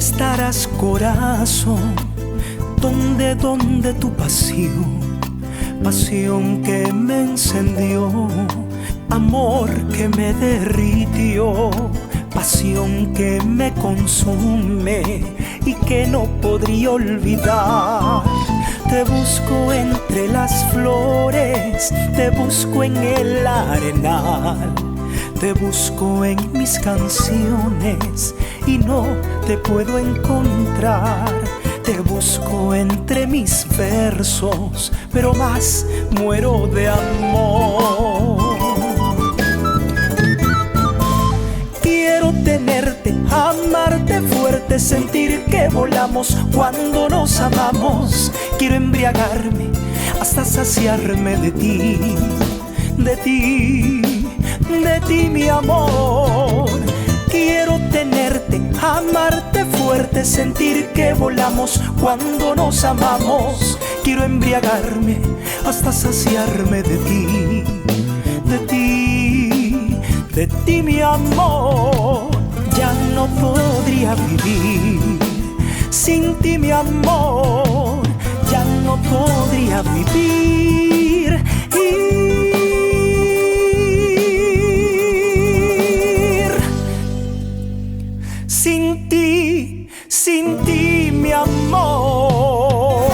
estarás, corazón? ¿Dónde tu pasión? Pasión que me encendió, amor que me derritió, pasión que me consume y que no podría olvidar. Te busco entre las flores, te busco en el arenal, te busco en mis canciones y no te puedo encontrar. Te busco entre mis versos, pero más muero de amor. Quiero tenerte, amarte fuerte, sentir que volamos cuando nos amamos. Quiero embriagarme hasta saciarme de ti, de ti, de ti, mi amor. Quiero tenerte, amarte fuerte, sentir que volamos cuando nos amamos. Quiero embriagarme hasta saciarme de ti, de ti, de ti, mi amor. Ya no podría vivir sin ti, mi amor. Ya no podría vivir. Sin ti, mi amor.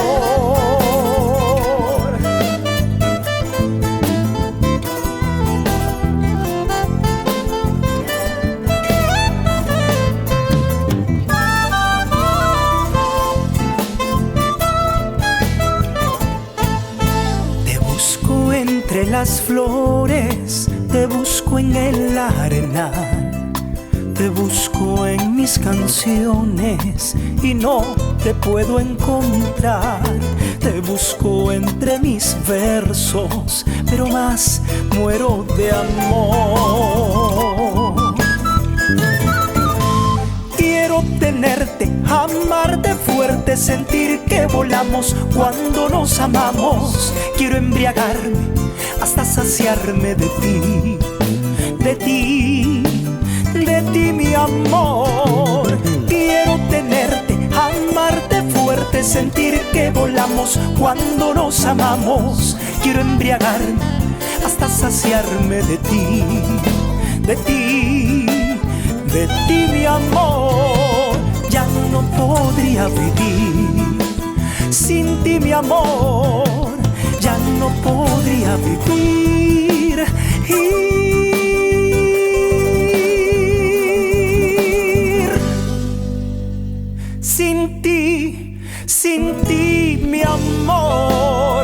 Te busco entre las flores, te busco en el arenal, te busco en mis canciones y no te puedo encontrar. Te busco entre mis versos, pero más muero de amor. Quiero tenerte, amarte fuerte, sentir que volamos cuando nos amamos. Quiero embriagarme hasta saciarme de ti, de ti, de ti, mi amor. Quiero tenerte, amarte fuerte, sentir que volamos cuando nos amamos. Quiero embriagarme hasta saciarme de ti, de ti, de ti, mi amor. Ya no podría vivir sin ti, mi amor. Ya no podría vivir. Sin ti, mi amor.